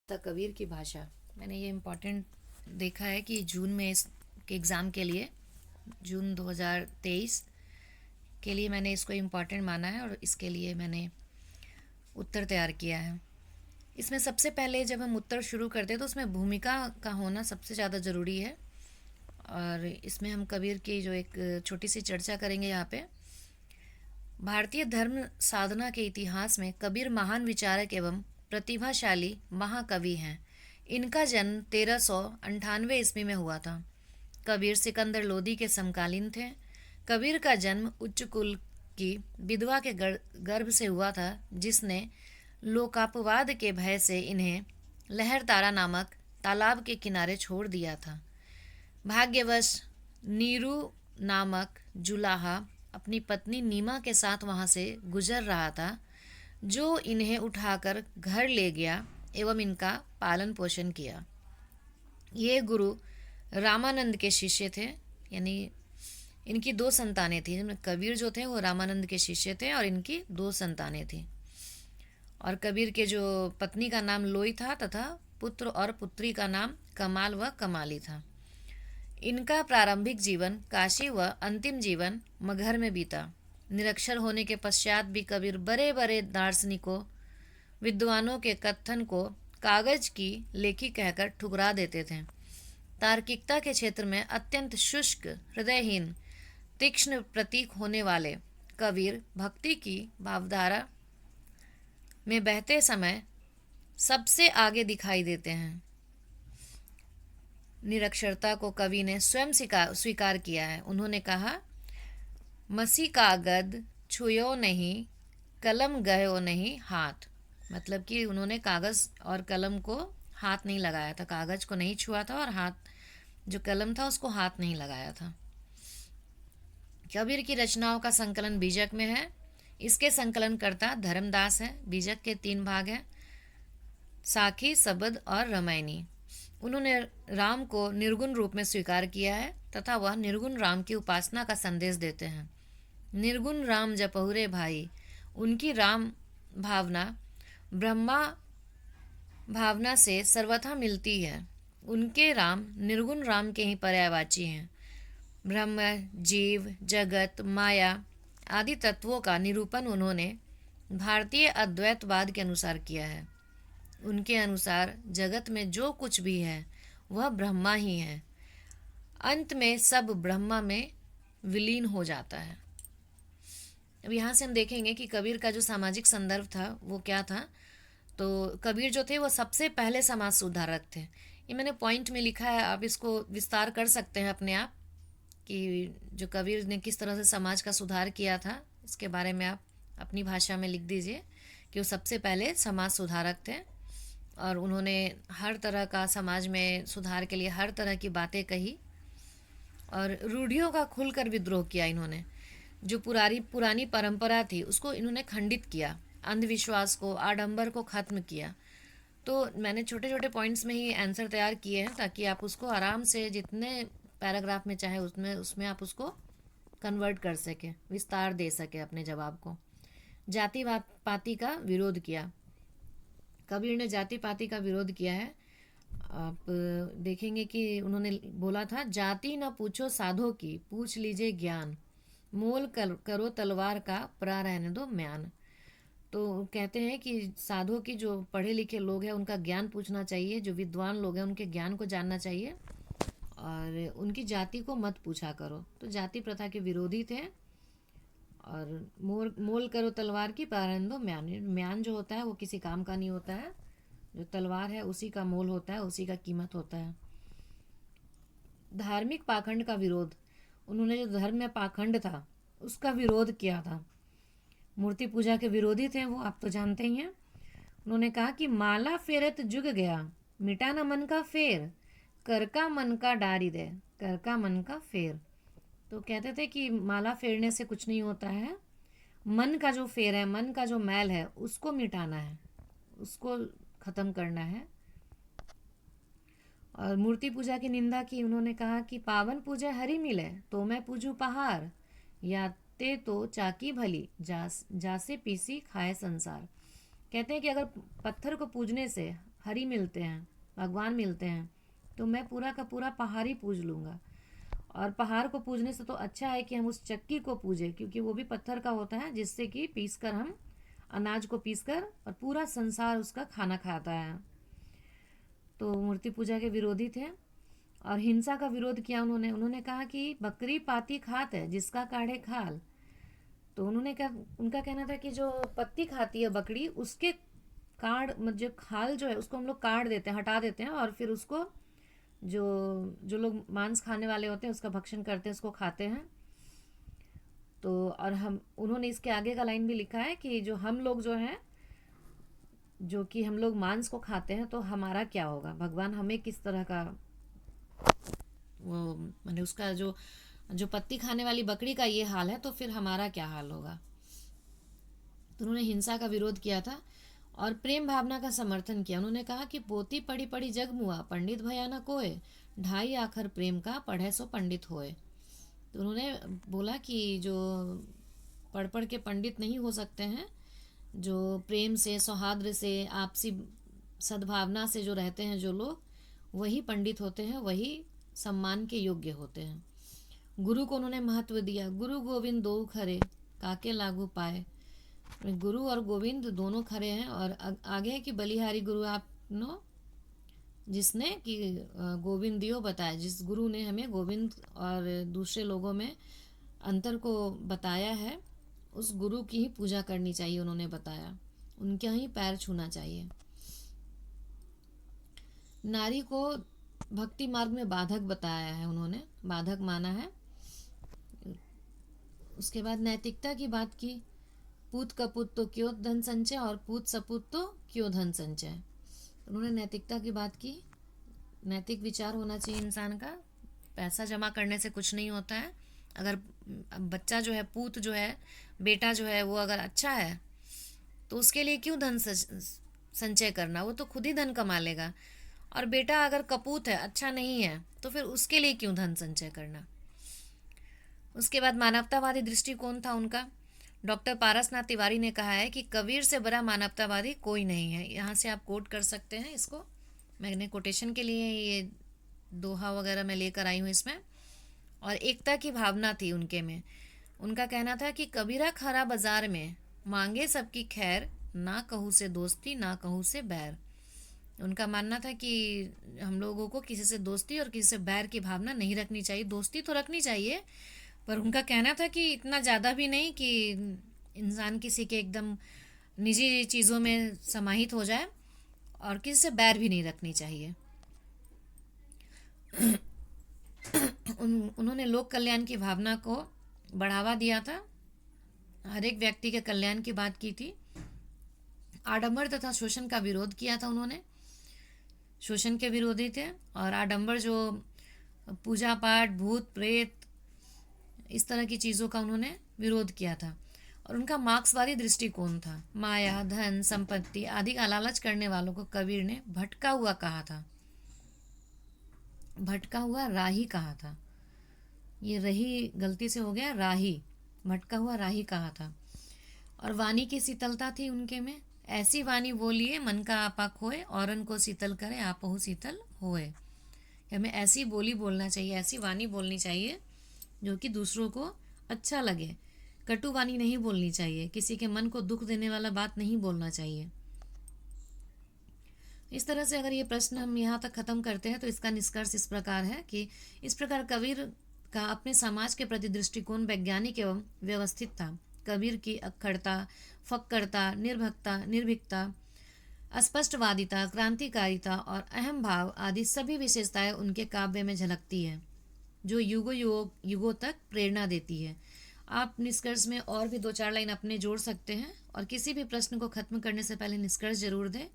कबीर की भाषा। मैंने ये इम्पोर्टेंट देखा है कि जून में इस के एग्ज़ाम के लिए, जून 2023 के लिए मैंने इसको इम्पोर्टेंट माना है और इसके लिए मैंने उत्तर तैयार किया है। इसमें सबसे पहले जब हम उत्तर शुरू करते हैं तो उसमें भूमिका का होना सबसे ज़्यादा ज़रूरी है। और इसमें हम कबीर की जो एक छोटी सी चर्चा करेंगे यहाँ पे। भारतीय धर्म साधना के इतिहास में कबीर महान विचारक एवं प्रतिभाशाली महाकवि हैं। इनका जन्म 1398 ईस्वी में हुआ था। कबीर सिकंदर लोदी के समकालीन थे। कबीर का जन्म उच्च कुल की विधवा के गर्भ से हुआ था, जिसने लोकापवाद के भय से इन्हें लहरतारा नामक तालाब के किनारे छोड़ दिया था। भाग्यवश नीरू नामक जुलाहा अपनी पत्नी नीमा के साथ वहां से गुजर रहा था, जो इन्हें उठाकर घर ले गया एवं इनका पालन पोषण किया। ये गुरु रामानंद के शिष्य थे, यानी इनकी दो संतानें थी। कबीर जो थे वो रामानंद के शिष्य थे और इनकी दो संतानें थी। और कबीर के जो पत्नी का नाम लोई था तथा पुत्र और पुत्री का नाम कमाल व कमाली था। इनका प्रारंभिक जीवन काशी व अंतिम जीवन मगहर में बीता। निरक्षर होने के पश्चात भी कबीर बड़े बड़े दार्शनिकों विद्वानों के कथन को कागज की लेखी कहकर ठुकरा देते थे। तार्किकता के क्षेत्र में अत्यंत शुष्क, हृदयहीन, तीक्ष्ण प्रतीक होने वाले कबीर भक्ति की भावधारा में बहते समय सबसे आगे दिखाई देते हैं। निरक्षरता को कवि ने स्वयं स्वीकार किया है। उन्होंने कहा, मसी कागद छुयो नहीं, कलम गयो नहीं हाथ। मतलब कि उन्होंने कागज और कलम को हाथ नहीं लगाया था, कागज को नहीं छुआ था और हाथ जो कलम था उसको हाथ नहीं लगाया था। कबीर की रचनाओं का संकलन बीजक में है। इसके संकलनकर्ता धर्मदास है। बीजक के 3 भाग हैं, साखी, सबद और रामायणी। उन्होंने राम को निर्गुण रूप में स्वीकार किया है तथा वह निर्गुण राम की उपासना का संदेश देते हैं। निर्गुण राम जपहुरे भाई, उनकी राम भावना ब्रह्मा भावना से सर्वथा मिलती है। उनके राम निर्गुण राम के ही पर्यायवाची हैं। ब्रह्म, जीव, जगत, माया आदि तत्वों का निरूपण उन्होंने भारतीय अद्वैतवाद के अनुसार किया है। उनके अनुसार जगत में जो कुछ भी है वह ब्रह्मा ही है। अंत में सब ब्रह्मा में विलीन हो जाता है। अब यहाँ से हम देखेंगे कि कबीर का जो सामाजिक संदर्भ था वो क्या था। तो कबीर जो थे वो सबसे पहले समाज सुधारक थे। ये मैंने पॉइंट में लिखा है, आप इसको विस्तार कर सकते हैं अपने आप कि जो कबीर ने किस तरह से समाज का सुधार किया था, इसके बारे में आप अपनी भाषा में लिख दीजिए कि वो सबसे पहले समाज सुधारक थे और उन्होंने हर तरह का समाज में सुधार के लिए हर तरह की बातें कही और रूढ़ियों का खुलकर विद्रोह किया। इन्होंने जो पुरानी परंपरा थी उसको इन्होंने खंडित किया, अंधविश्वास को, आडंबर को खत्म किया। तो मैंने छोटे छोटे पॉइंट्स में ही आंसर तैयार किए हैं ताकि आप उसको आराम से जितने पैराग्राफ में चाहे उसमें आप उसको कन्वर्ट कर सके, विस्तार दे सके अपने जवाब को। जाति पाति का विरोध किया। कबीर ने जाति पाति का विरोध किया है। आप देखेंगे कि उन्होंने बोला था, जाति न पूछो साधो की, पूछ लीजिए ज्ञान, मोल करो तलवार का, परा रहने दो म्यान। तो कहते हैं कि साधो की, जो पढ़े लिखे लोग हैं उनका ज्ञान पूछना चाहिए, जो विद्वान लोग हैं उनके ज्ञान को जानना चाहिए और उनकी जाति को मत पूछा करो। तो जाति प्रथा के विरोधी थे। और मोल करो तलवार की, पारन दो म्यान। म्यान जो होता है वो किसी काम का नहीं होता है, जो तलवार है उसी का मोल होता है, उसी का कीमत होता है। धार्मिक पाखंड का विरोध। उन्होंने जो धर्म में पाखंड था उसका विरोध किया था। मूर्ति पूजा के विरोधी थे वो, आप तो जानते ही हैं। उन्होंने कहा कि माला फेरत जुग गया, मिटा न मन का फेर, कर का मन का डारी दे, कर का मन का फेर। तो कहते थे कि माला फेरने से कुछ नहीं होता है, मन का जो फेर है, मन का जो मैल है उसको मिटाना है, उसको खत्म करना है। और मूर्ति पूजा की निंदा की। उन्होंने कहा कि पावन पूजा हरि मिले तो मैं पूजू पहाड़, या ते तो चाकी भली, जासे पीसी खाए संसार। कहते हैं कि अगर पत्थर को पूजने से हरि मिलते हैं, भगवान मिलते हैं, तो मैं पूरा का पूरा पहाड़ ही पूज लूँगा। और पहाड़ को पूजने से तो अच्छा है कि हम उस चक्की को पूजें, क्योंकि वो भी पत्थर का होता है, जिससे कि पीस कर हम अनाज को पीस कर और पूरा संसार उसका खाना खाता है। तो मूर्ति पूजा के विरोधी थे और हिंसा का विरोध किया उन्होंने। उन्होंने कहा कि बकरी पाती खात है, जिसका काढ़े खाल। तो उन्होंने क्या, उनका कहना था कि जो पत्ती खाती है बकरी, उसके काट जो खाल जो है उसको हम लोग काट देते हैं, हटा देते हैं, और फिर उसको जो जो लोग मांस खाने वाले होते हैं उसका भक्षण करते हैं, उसको खाते हैं। तो और हम उन्होंने इसके आगे का लाइन भी लिखा है कि जो हम लोग जो हैं, जो कि हम लोग मांस को खाते हैं, तो हमारा क्या होगा, भगवान हमें किस तरह का वो मैंने उसका जो जो पत्ती खाने वाली बकरी का ये हाल है, तो फिर हमारा क्या हाल होगा। तो उन्होंने हिंसा का विरोध किया था और प्रेम भावना का समर्थन किया। उन्होंने कहा कि पोती पढ़ी पढ़ी जग मुआ, पंडित भया न कोय, ढाई आखर प्रेम का पढ़े सो पंडित होए। तो उन्होंने बोला कि जो पढ़ पढ़ के पंडित नहीं हो सकते हैं, जो प्रेम से, सौहार्द से, आपसी सद्भावना से जो रहते हैं जो लोग, वही पंडित होते हैं, वही सम्मान के योग्य होते हैं। गुरु को उन्होंने महत्व दिया। गुरु गोविंद दो खरे, काके लागू पाए। गुरु और गोविंद दोनों खरे हैं। और आगे है कि बलिहारी गुरु आप नो, जिसने कि गोविंद दियो बताया, जिस गुरु ने हमें गोविंद और दूसरे लोगों में अंतर को बताया है, उस गुरु की ही पूजा करनी चाहिए। उन्होंने बताया, उनके ही पैर छूना चाहिए। नारी को भक्ति मार्ग में बाधक बताया है, उन्होंने बाधक माना है। उसके बाद नैतिकता की बात की। पूत कपूत तो क्यों धन संचय, और पूत सपूत तो क्यों धन संचय। उन्होंने नैतिकता की बात की। नैतिक विचार होना चाहिए इंसान का। पैसा जमा करने से कुछ नहीं होता है। अगर बच्चा जो है, पूत जो है, बेटा जो है, वो अगर अच्छा है तो उसके लिए क्यों धन संचय करना, वो तो खुद ही धन कमा लेगा। और बेटा अगर कपूत है, अच्छा नहीं है, तो फिर उसके लिए क्यों धन संचय करना। उसके बाद मानवतावादी दृष्टिकोण था उनका। डॉक्टर पारसनाथ तिवारी ने कहा है कि कबीर से बड़ा मानवतावादी कोई नहीं है। यहाँ से आप कोट कर सकते हैं इसको, मैंने कोटेशन के लिए ये दोहा वगैरह मैं लेकर आई हूँ इसमें। और एकता की भावना थी उनके में। उनका कहना था कि कबीरा खरा बाजार में, मांगे सबकी खैर, ना कहूँ से दोस्ती ना कहूँ से बैर। उनका मानना था कि हम लोगों को किसी से दोस्ती और किसी से बैर की भावना नहीं रखनी चाहिए। दोस्ती तो रखनी चाहिए, पर उनका कहना था कि इतना ज़्यादा भी नहीं कि इंसान किसी के एकदम निजी चीज़ों में समाहित हो जाए, और किसी से बैर भी नहीं रखनी चाहिए। उन्होंने लोक कल्याण की भावना को बढ़ावा दिया था। हर एक व्यक्ति के कल्याण की बात की थी। आडंबर तथा शोषण का विरोध किया था उन्होंने। शोषण के विरोधी थे। और आडंबर जो पूजा पाठ, भूत प्रेत, इस तरह की चीज़ों का उन्होंने विरोध किया था। और उनका मार्क्सवादी दृष्टिकोण था। माया, धन, संपत्ति आदि का लालच करने वालों को कबीर ने भटका हुआ कहा था। भटका हुआ राही कहा था। ये रही गलती से हो गया, राही, भटका हुआ राही कहा था। और वाणी की शीतलता थी उनके में। ऐसी वाणी बोलिए मन का आपा खोए, औरन को शीतल करे आपहु शीतल होए। हमें ऐसी बोली बोलना चाहिए, ऐसी वाणी बोलनी चाहिए जो कि दूसरों को अच्छा लगे। कटु वाणी नहीं बोलनी चाहिए, किसी के मन को दुख देने वाला बात नहीं बोलना चाहिए। इस तरह से अगर ये प्रश्न हम यहाँ तक ख़त्म करते हैं तो इसका निष्कर्ष इस प्रकार है कि इस प्रकार कबीर का अपने समाज के प्रति दृष्टिकोण वैज्ञानिक एवं व्यवस्थित था। कबीर की अक्खड़ता, फक्कड़ता, निर्भीकता, अस्पष्टवादिता, क्रांतिकारिता और अहम भाव आदि सभी विशेषताएं उनके काव्य में झलकती है, जो युगों तक प्रेरणा देती है। आप निष्कर्ष में और भी 2-4 लाइन अपने जोड़ सकते हैं, और किसी भी प्रश्न को खत्म करने से पहले निष्कर्ष जरूर दें।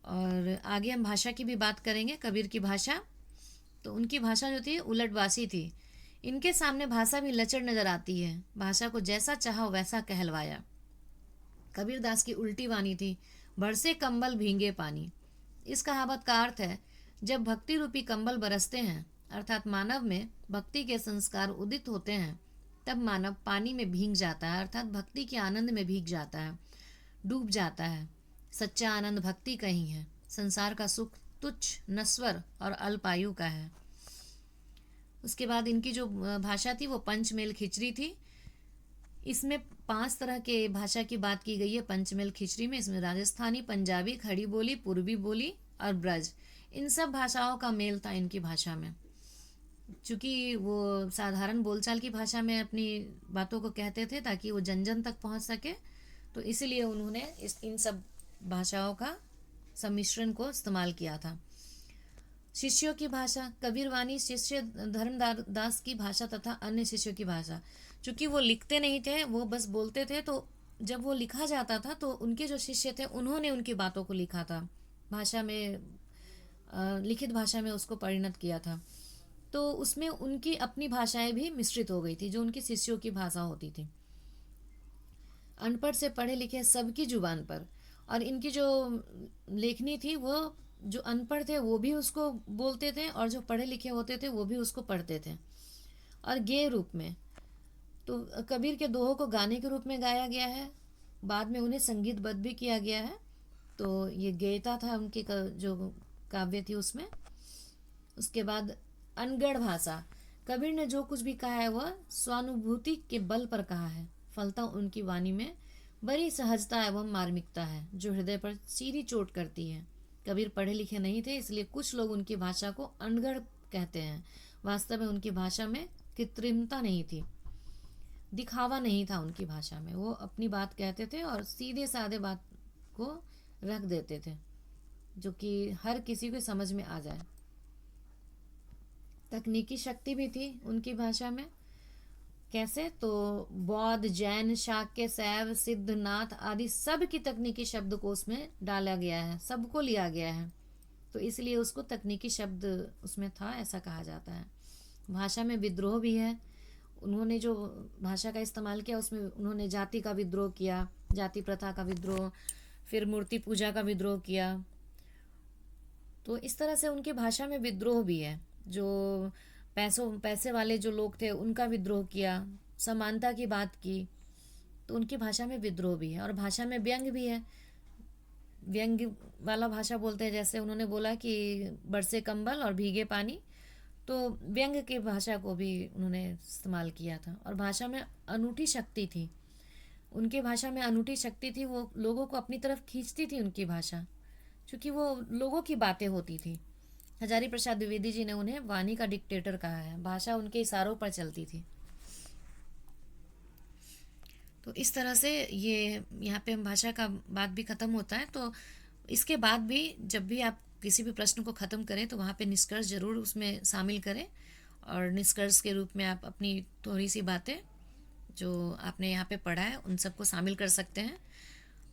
और आगे हम भाषा की भी बात करेंगे। कबीर की भाषा, तो उनकी भाषा जो थी उलटवासी थी। इनके सामने भाषा भी लचर नजर आती है। भाषा को जैसा चाहा वैसा कहलवाया। कबीरदास की उल्टी वाणी थी, बरसे कंबल भींगे पानी। इस कहावत का अर्थ है, जब भक्ति रूपी कंबल बरसते हैं, अर्थात मानव में भक्ति के संस्कार उदित होते हैं, तब मानव पानी में भीग जाता है, अर्थात भक्ति के आनंद में भीग जाता है, डूब जाता है। सच्चा आनंद भक्ति का ही है। संसार का सुख तुच्छ, नश्वर और अल्पायु का है। उसके बाद इनकी जो भाषा थी वो पंचमेल खिचड़ी थी। इसमें 5 तरह के भाषा की बात की गई है पंचमेल खिचड़ी में। इसमें राजस्थानी, पंजाबी, खड़ी बोली, पूर्वी बोली और ब्रज, इन सब भाषाओं का मेल था इनकी भाषा में। चूँकि वो साधारण बोलचाल की भाषा में अपनी बातों को कहते थे ताकि वो जन जन तक पहुंच सके, तो इसीलिए उन्होंने इन सब भाषाओं का सम्मिश्रण को इस्तेमाल किया था। शिष्यों की भाषा, कबीरवाणी शिष्य धर्मदास की भाषा तथा अन्य शिष्यों की भाषा। चूँकि वो लिखते नहीं थे, वो बस बोलते थे, तो जब वो लिखा जाता था तो उनके जो शिष्य थे उन्होंने उनकी बातों को लिखा था, भाषा में लिखित भाषा में उसको परिणत किया था। तो उसमें उनकी अपनी भाषाएं भी मिश्रित हो गई थी, जो उनकी शिष्यों की भाषा होती थी। अनपढ़ से पढ़े लिखे सबकी जुबान पर, और इनकी जो लेखनी थी वो जो अनपढ़ थे वो भी उसको बोलते थे और जो पढ़े लिखे होते थे वो भी उसको पढ़ते थे। और गेय रूप में तो कबीर के दोहों को गाने के रूप में गाया गया है, बाद में उन्हें संगीतबद्ध भी किया गया है। तो ये गेयता था उनकी जो काव्य थी उसमें। उसके बाद अनगढ़ भाषा, कबीर ने जो कुछ भी कहा है वह स्वानुभूति के बल पर कहा है, फलता उनकी वाणी में बड़ी सहजता एवं मार्मिकता है जो हृदय पर सीधी चोट करती है। कबीर पढ़े लिखे नहीं थे, इसलिए कुछ लोग उनकी भाषा को अनगढ़ कहते हैं। वास्तव में उनकी भाषा में कृत्रिमता नहीं थी, दिखावा नहीं था उनकी भाषा में। वो अपनी बात कहते थे और सीधे साधे बात को रख देते थे जो कि हर किसी को समझ में आ जाए। तकनीकी शक्ति भी थी उनकी भाषा में। कैसे? तो बौद्ध, जैन, शाक्य, शैव, सिद्ध, नाथ आदि सब की तकनीकी शब्द को उसमें डाला गया है, सबको लिया गया है, तो इसलिए उसको तकनीकी शब्द उसमें था, ऐसा कहा जाता है। भाषा में विद्रोह भी है। उन्होंने जो भाषा का इस्तेमाल किया उसमें उन्होंने जाति का विद्रोह किया, जाति प्रथा का विद्रोह, फिर मूर्ति पूजा का विद्रोह किया। तो इस तरह से उनकी भाषा में विद्रोह भी है। जो पैसे वाले जो लोग थे उनका विद्रोह किया, समानता की बात की, तो उनकी भाषा में विद्रोह भी है। और भाषा में व्यंग भी है, व्यंग वाला भाषा बोलते हैं। जैसे उन्होंने बोला कि बरसे कंबल और भीगे पानी, तो व्यंग की भाषा को भी उन्होंने इस्तेमाल किया था। और भाषा में अनूठी शक्ति थी, उनकी भाषा में अनूठी शक्ति थी, वो लोगों को अपनी तरफ खींचती थी उनकी भाषा, क्योंकि वो लोगों की बातें होती थी। हजारी प्रसाद द्विवेदी जी ने उन्हें वाणी का डिक्टेटर कहा है, भाषा उनके इशारों पर चलती थी। तो इस तरह से ये यहाँ पे हम भाषा का बात भी ख़त्म होता है। तो इसके बाद भी जब भी आप किसी भी प्रश्न को ख़त्म करें तो वहाँ पे निष्कर्ष ज़रूर उसमें शामिल करें, और निष्कर्ष के रूप में आप अपनी थोड़ी सी बातें जो आपने यहाँ पे पढ़ा है उन सबको शामिल कर सकते हैं।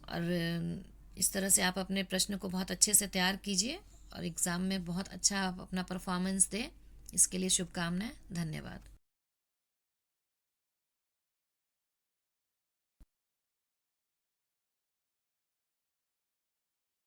और इस तरह से आप अपने प्रश्न को बहुत अच्छे से तैयार कीजिए और एग्ज़ाम में बहुत अच्छा आप अपना परफॉर्मेंस दें। इसके लिए शुभकामनाएं। धन्यवाद।